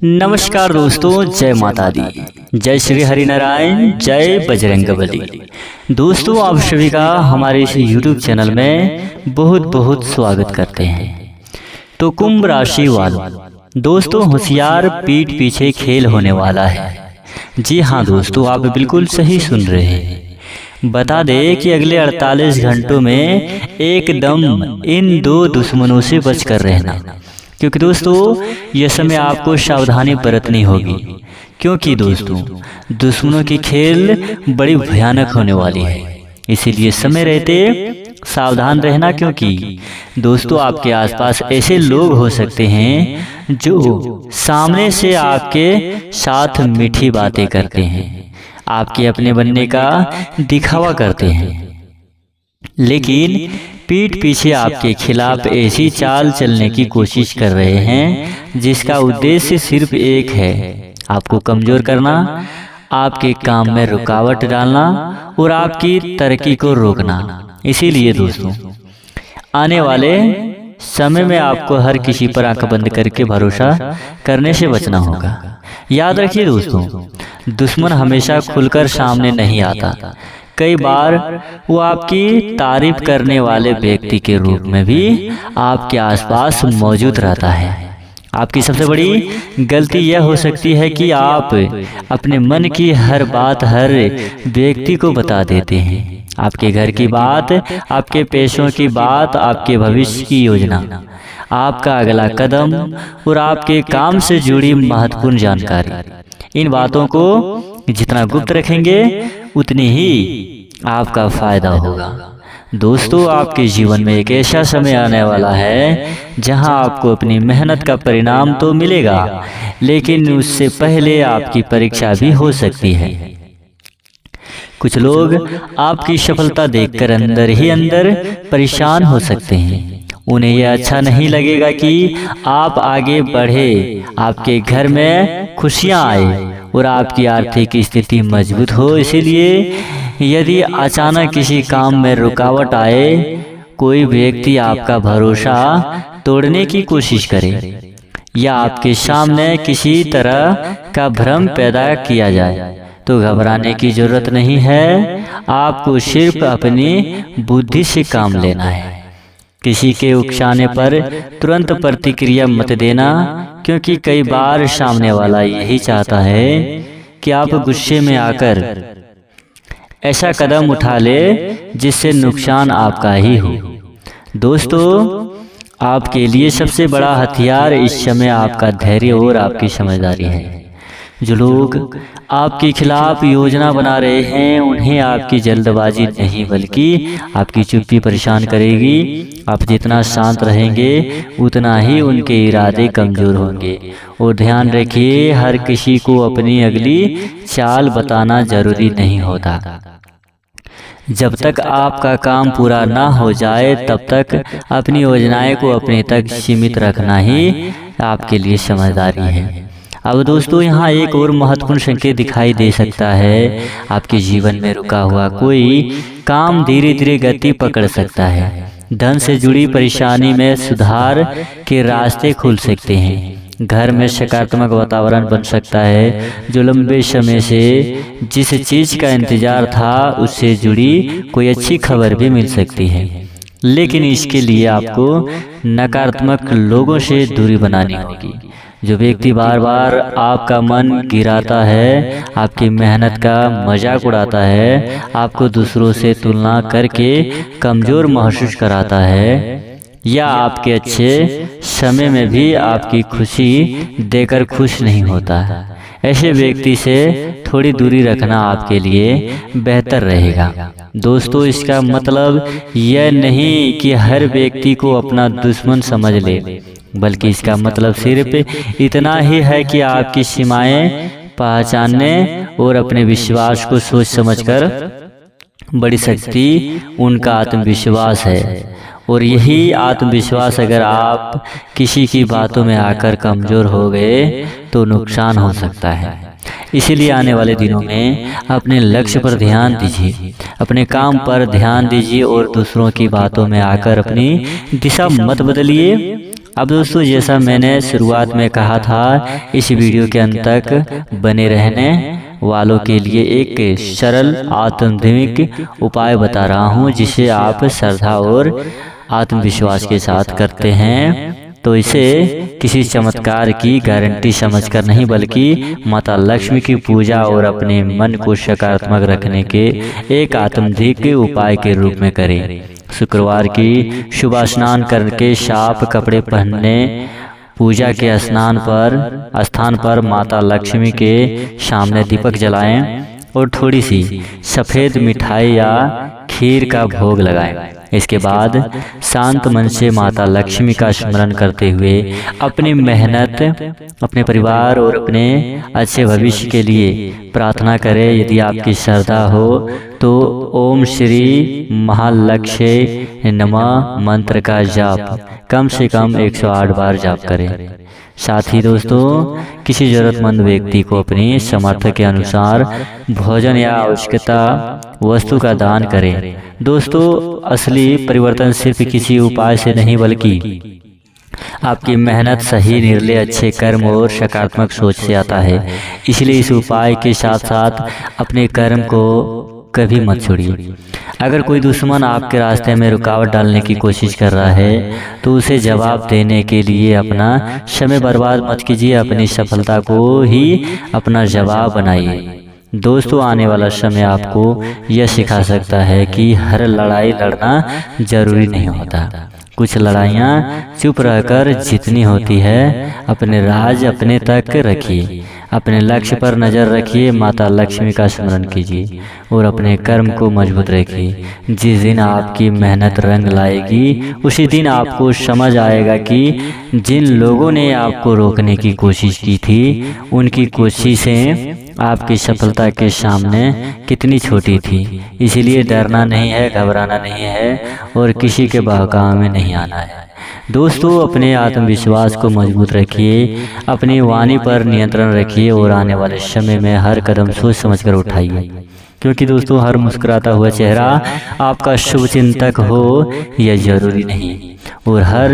नमस्कार दोस्तों, जय माता दी, जय श्री हरिनारायण, जय बजरंगबली। दोस्तों, आप सभी का हमारे इस YouTube चैनल में बहुत बहुत स्वागत करते हैं। तो कुंभ राशि वालों, दोस्तों होशियार पीठ पीछे खेल होने वाला है। जी हाँ दोस्तों, आप बिल्कुल सही सुन रहे हैं। बता दें कि अगले 48 घंटों में एकदम इन दो दुश्मनों से बचकर रहना, क्योंकि दोस्तों यह समय आपको सावधानी बरतनी होगी। क्योंकि दोस्तों दुश्मनों की खेल बड़ी भयानक होने वाली है, इसीलिए समय रहते सावधान रहना। क्योंकि दोस्तों आपके आसपास ऐसे लोग हो सकते हैं जो सामने से आपके साथ मीठी बातें करते हैं, आपके अपने बनने का दिखावा करते हैं, लेकिन पीठ पीछे आपके खिलाफ ऐसी चाल चलने की कोशिश कर रहे हैं जिसका उद्देश्य सिर्फ एक है, आपको कमजोर करना, आपके काम में रुकावट डालना और आपकी तरक्की को रोकना। इसीलिए दोस्तों आने वाले समय में आपको हर किसी पर आंख बंद करके भरोसा करने से बचना होगा। याद रखिए दोस्तों, दुश्मन हमेशा खुलकर सामने नहीं आता। कई बार वो आपकी तारीफ करने वाले व्यक्ति के रूप में भी आपके आसपास मौजूद रहता है। आपकी सबसे बड़ी गलती यह हो सकती है कि आप अपने मन की हर बात हर व्यक्ति को बता देते हैं। आपके घर की बात, आपके पैसों की बात, आपके भविष्य की योजना, आपका अगला कदम और आपके काम से जुड़ी महत्वपूर्ण जानकारी, इन बातों को जितना गुप्त रखेंगे उतनी ही आपका फायदा होगा। दोस्तों आपके जीवन में एक ऐसा समय आने वाला है जहां आपको अपनी मेहनत का परिणाम तो मिलेगा, लेकिन उससे पहले आपकी परीक्षा भी हो सकती है। कुछ लोग आपकी सफलता देखकर अंदर ही अंदर परेशान हो सकते हैं। उन्हें यह अच्छा नहीं लगेगा कि आप आगे बढ़े, आपके घर में खुशियां आए और आपकी आर्थिक स्थिति मजबूत हो। इसीलिए यदि अचानक किसी काम में रुकावट आए, कोई व्यक्ति आपका भरोसा तोड़ने की कोशिश करे या आपके सामने किसी तरह का भ्रम पैदा किया जाए, तो घबराने की जरूरत नहीं है। आपको सिर्फ अपनी बुद्धि से काम लेना है। किसी के उकसाने पर तुरंत प्रतिक्रिया मत देना, क्योंकि कई बार सामने वाला यही चाहता है कि आप गुस्से में आकर ऐसा कदम उठा ले जिससे नुकसान आपका ही हो। दोस्तों आपके लिए सबसे बड़ा हथियार इस समय आपका धैर्य और आपकी समझदारी है। जो लोग आपके खिलाफ योजना बना रहे हैं उन्हें आपकी जल्दबाजी नहीं बल्कि आपकी चुप्पी परेशान करेगी। आप जितना शांत रहेंगे उतना ही उनके इरादे कमजोर होंगे। और ध्यान रखिए, हर किसी को अपनी अगली चाल बताना जरूरी नहीं होता। जब तक आपका काम पूरा ना हो जाए तब तक अपनी योजनाएं को अपने तक सीमित रखना ही आपके लिए समझदारी है। अब दोस्तों यहाँ एक और महत्वपूर्ण संकेत दिखाई दे सकता है। आपके जीवन में रुका हुआ कोई काम धीरे धीरे गति पकड़ सकता है। धन से जुड़ी परेशानी में सुधार के रास्ते खुल सकते हैं। घर में सकारात्मक वातावरण बन सकता है। जो लंबे समय से जिस चीज का इंतजार था उससे जुड़ी कोई अच्छी खबर भी मिल सकती है, लेकिन इसके लिए आपको नकारात्मक लोगों से दूरी बनानी होगी। जो व्यक्ति बार बार आपका मन गिराता है, आपकी मेहनत का मजाक उड़ाता है, आपको दूसरों से तुलना करके कमजोर महसूस कराता है या आपके अच्छे समय में भी आपकी खुशी देकर खुश नहीं होता है, ऐसे व्यक्ति से थोड़ी दूरी रखना आपके लिए बेहतर रहेगा। दोस्तों इसका मतलब यह नहीं कि हर व्यक्ति को अपना दुश्मन समझ ले, बल्कि इसका मतलब सिर्फ इतना ही है कि आपकी सीमाएं पहचानने और अपने विश्वास को सोच समझकर बड़ी शक्ति उनका आत्मविश्वास है। और यही आत्मविश्वास अगर आप किसी की बातों में आकर कमजोर हो गए तो नुकसान हो सकता है। इसीलिए आने वाले दिनों में अपने लक्ष्य पर ध्यान दीजिए, अपने काम पर ध्यान दीजिए और दूसरों की बातों में आकर अपनी दिशा मत बदलिए। अब दोस्तों, जैसा मैंने शुरुआत में कहा था, इस वीडियो के अंत तक बने रहने वालों के लिए एक सरल आध्यात्मिक उपाय बता रहा हूँ, जिसे आप श्रद्धा और आत्मविश्वास के साथ करते हैं तो इसे किसी चमत्कार की गारंटी समझकर नहीं, बल्कि माता लक्ष्मी की पूजा और अपने मन को सकारात्मक रखने के एक आत्मधिक उपाय के रूप में करें। शुक्रवार की सुबह स्नान करके साफ कपड़े पहनने, पूजा के स्थान पर माता लक्ष्मी के सामने दीपक जलाएं और थोड़ी सी सफ़ेद मिठाई या खीर का भोग लगाएं। इसके बाद शांत मन से माता लक्ष्मी का स्मरण करते हुए अपनी मेहनत, अपने परिवार और अपने अच्छे भविष्य के लिए प्रार्थना करें। यदि आपकी श्रद्धा हो तो ओम श्री महालक्ष्मी नमः मंत्र का जाप कम से कम 108 बार जाप करें। साथ ही दोस्तों, किसी जरूरतमंद व्यक्ति को अपनी सामर्थ्य के अनुसार भोजन या आवश्यकता वस्तु का दान करें। दोस्तों, असली परिवर्तन सिर्फ किसी उपाय से नहीं, बल्कि आपकी मेहनत, सही निर्णय, अच्छे कर्म और सकारात्मक सोच से आता है। इसलिए इस उपाय के साथ साथ अपने कर्म को कभी मत छोड़िए। अगर कोई दुश्मन आपके रास्ते में रुकावट डालने की कोशिश कर रहा है तो उसे जवाब देने के लिए अपना समय बर्बाद मत कीजिए, अपनी सफलता को ही अपना जवाब बनाइए। दोस्तों, आने वाला समय आपको यह सिखा सकता है कि हर लड़ाई लड़ना जरूरी नहीं होता। कुछ लड़ाइयाँ चुप रहकर जीतनी होती है। अपने राज अपने तक रखिए, अपने लक्ष्य पर नज़र रखिए, माता लक्ष्मी का स्मरण कीजिए और अपने कर्म को मजबूत रखिए। जिस दिन आपकी मेहनत रंग लाएगी, उसी दिन आपको समझ आएगा कि जिन लोगों ने आपको रोकने की कोशिश की थी, उनकी कोशिशें आपकी सफलता के सामने कितनी छोटी थी। इसलिए डरना नहीं है, घबराना नहीं है और किसी के बहकावे में नहीं आना है। दोस्तों, अपने आत्मविश्वास को मजबूत रखिए, अपनी वाणी पर नियंत्रण रखिए और आने वाले समय में हर कदम सोच समझकर उठाइए, क्योंकि दोस्तों, हर मुस्कुराता हुआ चेहरा आपका शुभ चिंतक हो यह जरूरी नहीं, और हर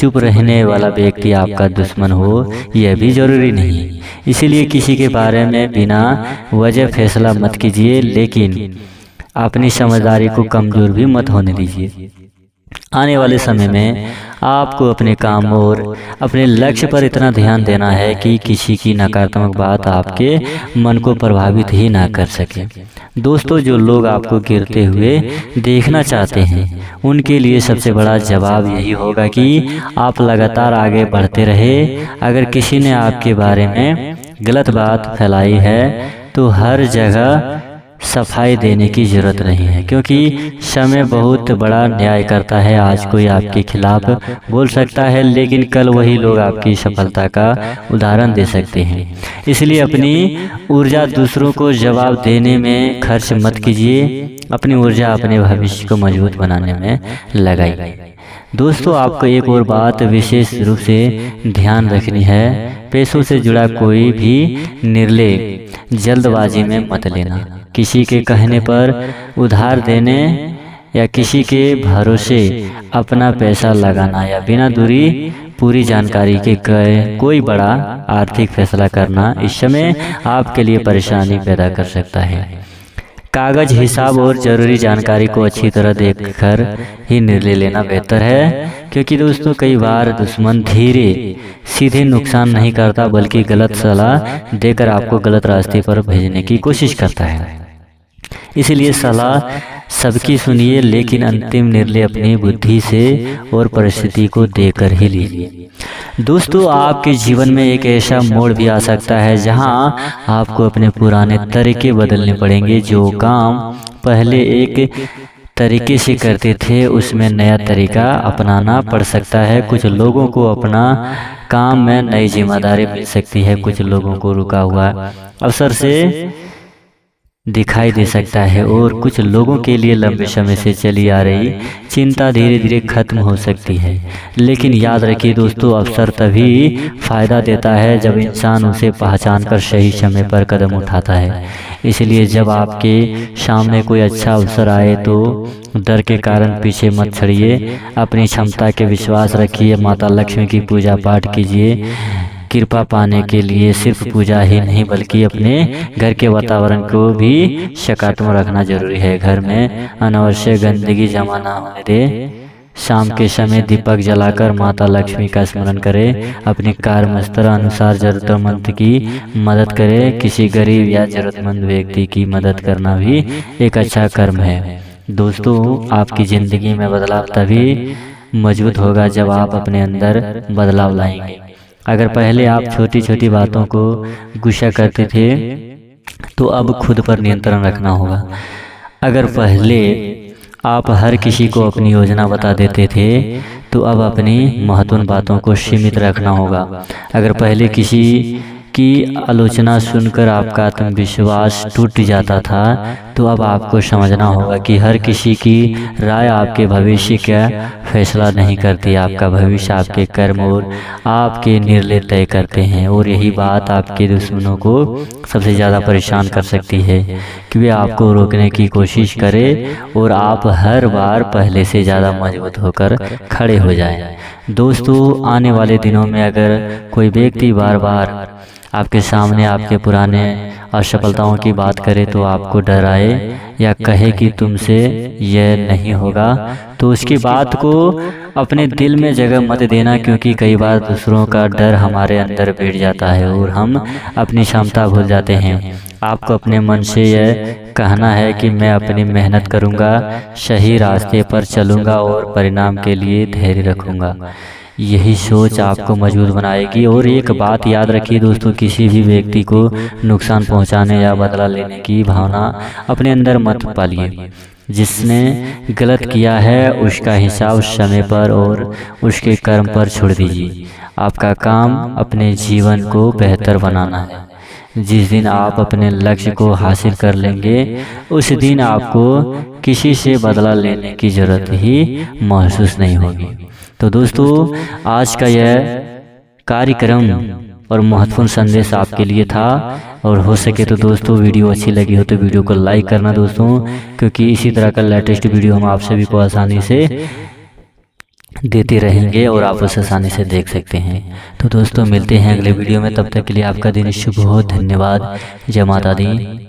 चुप रहने वाला व्यक्ति आपका दुश्मन हो यह भी जरूरी नहीं। इसीलिए किसी के बारे में बिना वजह फैसला मत कीजिए, लेकिन अपनी समझदारी को कमजोर भी मत होने दीजिए। आने वाले समय में आपको अपने काम और अपने लक्ष्य पर इतना ध्यान देना है कि किसी की नकारात्मक बात आपके मन को प्रभावित ही ना कर सके। दोस्तों, जो लोग आपको गिरते हुए देखना चाहते हैं, उनके लिए सबसे बड़ा जवाब यही होगा कि आप लगातार आगे बढ़ते रहे। अगर किसी ने आपके बारे में गलत बात फैलाई है तो हर जगह सफाई देने की जरूरत नहीं है, क्योंकि समय बहुत बड़ा न्याय करता है। आज कोई आपके खिलाफ बोल सकता है, लेकिन कल वही लोग आपकी सफलता का उदाहरण दे सकते हैं। इसलिए अपनी ऊर्जा दूसरों को जवाब देने में खर्च मत कीजिए, अपनी ऊर्जा अपने भविष्य को मजबूत बनाने में लगाइए। दोस्तों, आपको एक और बात विशेष रूप से ध्यान रखनी है। पैसों से जुड़ा कोई भी निर्णय जल्दबाजी में मत लेना। किसी के कहने पर उधार देने या किसी के भरोसे अपना पैसा लगाना या बिना पूरी जानकारी के कोई बड़ा आर्थिक फैसला करना इस समय आपके लिए परेशानी पैदा कर सकता है। कागज, हिसाब और ज़रूरी जानकारी को अच्छी तरह देखकर ही निर्णय लेना बेहतर है, क्योंकि दोस्तों, कई बार दुश्मन सीधे नुकसान नहीं करता, बल्कि गलत सलाह देकर आपको गलत रास्ते पर भेजने की कोशिश करता है। इसलिए सलाह सबकी सुनिए, लेकिन अंतिम निर्णय अपनी बुद्धि से और परिस्थिति को देखकर ही लीजिए। दोस्तों, आपके जीवन में एक ऐसा मोड़ भी आ सकता है जहां आपको अपने पुराने तरीके बदलने पड़ेंगे। जो काम पहले एक तरीके से करते थे, उसमें नया तरीका अपनाना पड़ सकता है। कुछ लोगों को अपना काम में नई जिम्मेदारी मिल सकती है, कुछ लोगों को रुका हुआ अवसर से दिखाई दे सकता है और कुछ लोगों के लिए लंबे समय से चली आ रही चिंता धीरे धीरे खत्म हो सकती है। लेकिन याद रखिए दोस्तों, अवसर तभी फ़ायदा देता है जब इंसान उसे पहचान कर सही समय पर कदम उठाता है। इसलिए जब आपके सामने कोई अच्छा अवसर आए तो डर के कारण पीछे मत छड़िए, अपनी क्षमता के विश्वास रखिए, माता लक्ष्मी की पूजा पाठ कीजिए। कृपा पाने के लिए सिर्फ पूजा ही नहीं बल्कि अपने घर के वातावरण को भी सकारात्मक रखना जरूरी है। घर में अनावश्यक गंदगी जमा ना होने दे। शाम के समय दीपक जलाकर माता लक्ष्मी का स्मरण करें। अपनी कार्यमस्त्र अनुसार जरूरतमंद की मदद करें। किसी गरीब या जरूरतमंद व्यक्ति की मदद करना भी एक अच्छा कर्म है। दोस्तों, आपकी ज़िंदगी में बदलाव तभी मजबूत होगा जब आप अपने अंदर बदलाव लाएंगे। अगर पहले आप छोटी छोटी बातों को गुस्सा करते थे तो अब खुद पर नियंत्रण रखना होगा। अगर पहले आप हर किसी को अपनी योजना बता देते थे तो अब अपनी महत्वपूर्ण बातों को सीमित रखना होगा। अगर पहले किसी की आलोचना सुनकर आपका आत्मविश्वास टूट जाता था तो अब आपको समझना होगा कि हर किसी की राय आपके भविष्य का फैसला नहीं करती। आपका भविष्य आपके कर्म और आपके निर्णय तय करते हैं, और यही बात आपके दुश्मनों को सबसे ज़्यादा परेशान कर सकती है कि वे आपको रोकने की कोशिश करें और आप हर बार पहले से ज़्यादा मजबूत होकर खड़े हो जाएं। दोस्तों, आने वाले दिनों में अगर कोई व्यक्ति बार बार आपके सामने आपके पुराने असफलताओं की बात करे तो आपको डराए या कहे कि तुमसे यह नहीं होगा, तो उसकी बात को अपने दिल में जगह मत देना, क्योंकि कई बार दूसरों का डर हमारे अंदर बैठ जाता है और हम अपनी क्षमता भूल जाते हैं। आपको अपने मन से यह कहना है कि मैं अपनी मेहनत करूंगा, सही रास्ते पर चलूंगा और परिणाम के लिए धैर्य रखूंगा। यही सोच आपको मजबूत बनाएगी। और एक बात याद रखिए दोस्तों, किसी भी व्यक्ति को नुकसान पहुंचाने या बदला लेने की भावना अपने अंदर मत पालिए। जिसने गलत किया है उसका हिसाब समय पर और उसके कर्म पर छोड़ दीजिए। आपका काम अपने जीवन को बेहतर बनाना है। जिस दिन आप अपने लक्ष्य को हासिल कर लेंगे उस दिन आपको किसी से बदला लेने की ज़रूरत ही महसूस नहीं होगी। तो दोस्तों, आज का यह कार्यक्रम और महत्वपूर्ण संदेश आपके लिए था। और हो सके तो दोस्तों, वीडियो अच्छी लगी हो तो वीडियो को लाइक करना दोस्तों, क्योंकि इसी तरह का लेटेस्ट वीडियो हम आप सभी को आसानी से देते रहेंगे और आप उसे आसानी से देख सकते हैं। तो दोस्तों, मिलते हैं अगले वीडियो में। तब तक के लिए आपका दिन शुभ हो। धन्यवाद। जय माता दी।